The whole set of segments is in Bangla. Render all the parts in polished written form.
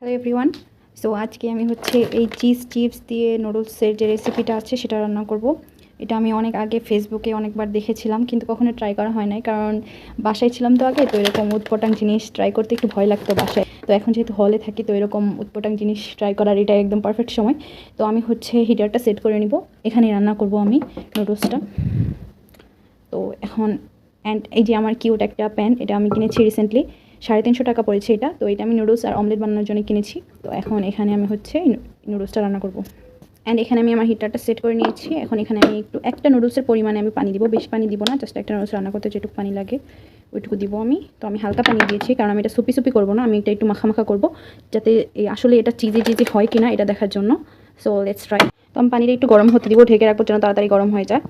Hello everyone. সো আজকে আমি হচ্ছে এই চিজ চিপস দিয়ে নুডলসের যে রেসিপিটা আছে সেটা রান্না করব। এটা আমি অনেক আগে ফেসবুকে অনেকবার দেখেছিলাম, কিন্তু কখনো ট্রাই করা হয় নাই, কারণ বাসায় ছিলাম তো আগে। তো এরকম উৎপটাং জিনিস ট্রাই করতে একটু ভয় লাগতো বাসায়। তো এখন যেহেতু হলে থাকি, তো এরকম উৎপটাং জিনিস ট্রাই করার এটা একদম পারফেক্ট সময়। তো আমি হচ্ছে হিটারটা সেট করে নিব, এখানেই রান্না করব আমি নুডলসটা। তো এখন এই যে আমার কিউট একটা প্যান, এটা আমি কিনেছি রিসেন্টলি, 350 টাকা পড়েছে এটা। তো এটা আমি নুডলস আর অমলেট বানানোর জন্য কিনেছি। তো এখন এখানে আমি হচ্ছে নুডলসটা রান্না করব। এখানে আমি আমার হিটারটা সেট করে নিয়েছি। এখন এখানে আমি একটা নুডলসের পরিমাণে আমি পানি দিব, বেশি পানি দিব না, জাস্ট একটা নুডলস রান্না করতে যেটুকু পানি লাগে ওইটুকু দিব আমি। তো আমি হালকা পানি দিয়েছি, কারণ আমি এটা সুপি সুপি করবো না, আমি এটা একটু মাখা মাখা করবো, যাতে আসলে এটা চিজি চিজি হয় কিনা এটা দেখার জন্য। So let's try. তো আমি পানিটা একটু গরম হতে দিব, ঢেকে রাখবো যেন তাড়াতাড়ি গরম হয়ে যায়।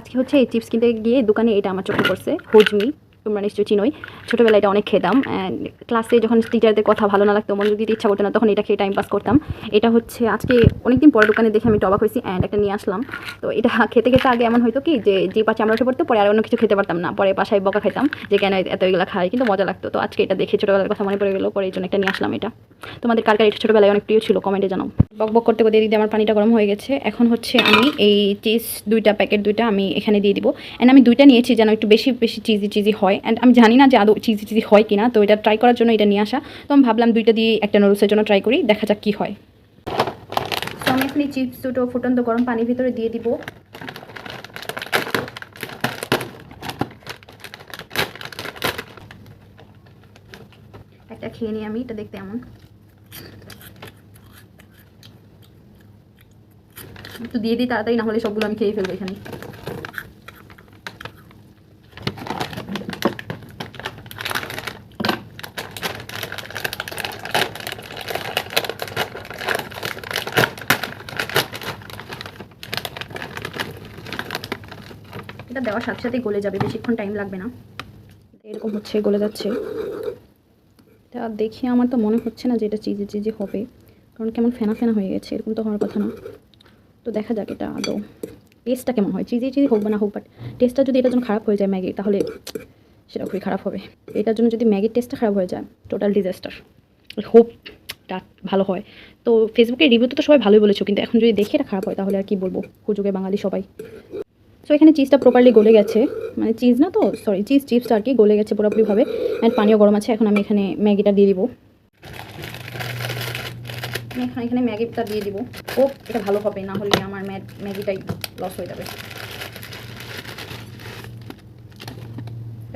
আজকে হচ্ছে এই চিপস কিনতে গিয়ে দোকানে এটা আমার চোখে পড়ছে, হুজমি। তোমরা নিশ্চয়ই চিনোই, ছোটোবেলায় এটা অনেক খেতাম। ক্লাসে যখন টিচারদের কথা ভালো না লাগতো, মনোযোগ দিতে ইচ্ছা করতো না, তখন এটা খেয়ে টাইম পাস করতাম। এটা হচ্ছে আজকে অনেকদিন পরে দোকানে দেখে আমি অবাক হয়েছি, একটা নিয়ে আসলাম। তো এটা খেতে খেতে আগে এমন হয়তো কি যে পাশে আমরা উঠে পড়তো, পরে আর অন্য কিছু খেতে পারতাম না, পরে বাসায় বকা খাইতাম যে কেন এত এগুলো খাই, কিন্তু মজা লাগতো। তো আজকে এটা দেখে ছোটোবেলার কথা মনে পড়ে গেলো, পরে এই জন্য একটা নিয়ে আসলাম এটা। তোমাদের কার কার এটা ছোটোবেলায় অনেক প্রিয় ছিল কমেন্টে জানাও। বক বক করতে করতে দিদি আমার পানিটা গরম হয়ে গেছে। এখন হচ্ছে আমি এই চিজ প্যাকেট দুইটা আমি এখানে দিয়ে দিব। আমি দুইটা নিয়েছি যেন একটু বেশি বেশি চিজি চিজি হয়। আমি জানি না যে আদৌ চিজি চিজি হয় কিনা, তো এটা ট্রাই করার জন্য এটা নিয়ে আসা। তো আমি ভাবলাম দুইটা দিয়ে একটা নুডলসের জন্য ট্রাই করি, দেখা যাক কী হয়। তো আমি এখন এই চিপস দুটো ফুটন্ত গরম পানির ভিতরে দিয়ে দিব। একটা খেয়ে নিই আমি, এটা দেখতে এমন। একটু দিয়ে দিই তাড়াতাড়ি, না হলে সবগুলো আমি খেয়ে ফেলবো এখানে। এটা দেওয়ার সাথে সাথে গলে যাবে, বেশিক্ষণ টাইম লাগবে না। এরকম হচ্ছে, গলে যাচ্ছে। এটা দেখি আমার তো মনে হচ্ছে না যে এটা চিজি চিজি হবে, কারণ কেমন ফেনা ফেনা হয়ে গেছে, এরকম তো হওয়ার কথা না। তো দেখা যাক এটা আদৌ টেস্টটা কেমন হয়, চিজি চিজি হোক বা না হোক, বাট টেস্টটা যদি এটার জন্য খারাপ হয়ে যায় ম্যাগি, তাহলে সেটা খুবই খারাপ হবে। এটার জন্য যদি ম্যাগির টেস্টটা খারাপ হয়ে যায়, টোটাল ডিজাস্টার। হোপটা ভালো হয়। তো ফেসবুকে রিভিউতে তো সবাই ভালোই বলেছো, কিন্তু এখন যদি দেখে এটা খারাপ হয় তাহলে আর কি বলবো, হুজুগে বাঙালি সবাই। সো এখানে চিজটা প্রপারলি গলে গেছে, মানে চিজ না তো সরি চিজ চিপস আর কি, গলে গেছে পুরোপুরিভাবে। পানিও গরম আছে। এখন আমি এখানে ম্যাগিটা দিয়ে দিব। আমি এখানে ম্যাগিটা দিয়ে দিব। ও এটা ভালো হবে, না হলে আমার ম্যাগিটাই লস হয়ে যাবে।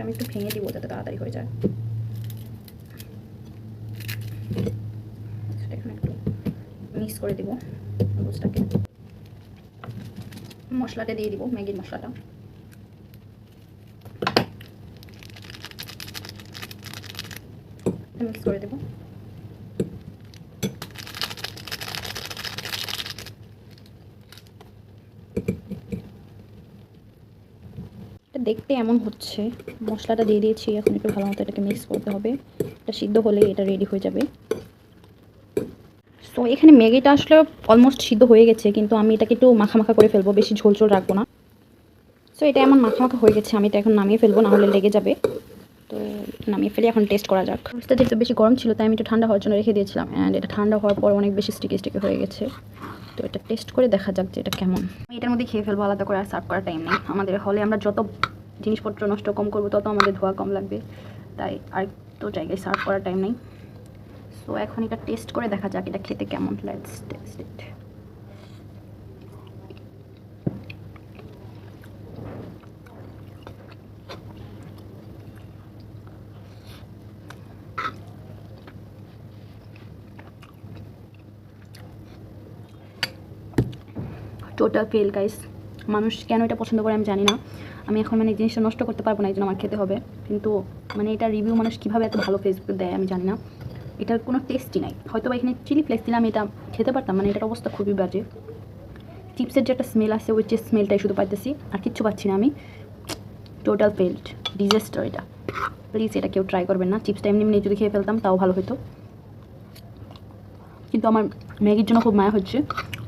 আমি একটু ভেঙে দিব যাতে তাড়াতাড়ি হয়ে যায়। এখানে একটু মিক্স করে দিব নুডলসটাকে। মশলাটা দিয়ে দিব, ম্যাগির মশলাটা। মিক্স করে দেবো। এটা দেখতে এমন হচ্ছে। মশলাটা দিয়ে দিয়েছি, এখন একটু ভালো মতো এটাকে মিক্স করতে হবে। এটা সিদ্ধ হলেই এটা রেডি হয়ে যাবে। সো এখানে ম্যাগিটা আসলে অলমোস্ট সিদ্ধ হয়ে গেছে, কিন্তু আমি এটাকে একটু মাখা মাখা করে ফেলবো, বেশি ঝোল ঝোল রাখবো না। সো এটা এমন মাখা মাখা হয়ে গেছে, আমি এটা এখন নামিয়ে ফেলবো, না হলে লেগে যাবে। তো নামিয়ে ফেলে এখন টেস্ট করা যাক। এটা যেহেতু বেশি গরম ছিল, তাই আমি একটু ঠান্ডা হওয়ার জন্য রেখে দিয়েছিলাম। এটা ঠান্ডা হওয়ার পর অনেক বেশি স্টিকি স্টিকি হয়ে গেছে। তো এটা টেস্ট করে দেখা যাক যে এটা কেমন। আমি এটার মধ্যে খেয়ে ফেলবো, আলাদা করে আর সার্ভ করার টাইম নেই। আমাদের হলে আমরা যত জিনিসপত্র নষ্ট কম করবো, তত আমাদের ধোয়া কম লাগবে, তাই আর তো জায়গায় সার্ভ করার টাইম নেই। সো এখন এটা টেস্ট করে দেখা যাক এটা খেতে কেমন। Let's test it. Total fail guys. মানুষ কেন এটা পছন্দ করে আমি জানি না। আমি এখন মানে জিনিসটা নষ্ট করতে পারবো না, এই জন্য আমার খেতে হবে। কিন্তু মানে এটা রিভিউ মানুষ কীভাবে এত ভালো ফেসবুকে দেয় আমি জানি না। এটার কোনো টেস্টই নাই। হয়তো বা এখানে চিলি ফ্লেক্স দিলে আমি এটা খেতে পারতাম, মানে এটার অবস্থা খুবই বাজে। চিপসের যে একটা স্মেল আছে, ওই যে স্মেলটাই শুধু পাইতেছি, আর কিচ্ছু পাচ্ছি না আমি। টোটাল ফেল্ড, ডিজাস্টার এটা। প্লিজ এটা কেউ ট্রাই করবেন না। চিপসটা এমনি এমনি যদি খেয়ে ফেলতাম তাও ভালো হতো, কিন্তু আমার ম্যাগির জন্য খুব মায়া হচ্ছে,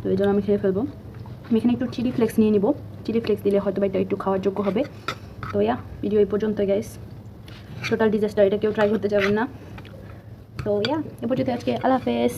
তো এই জন্য আমি খেয়ে ফেলবো। আমি এখানে একটু চিলি ফ্লেক্স নিয়ে নিব। চিলি ফ্লেক্স দিলে হয়তো বা এটা একটু খাওয়ার যোগ্য হবে। তো ভিডিও এই পর্যন্ত গাইস। টোটাল ডিজাস্টার, এটা কেউ ট্রাই করতে যাবেন না। তো ইয়া এ পর্যন্ত আজকে আল্লাহ হাফেজ।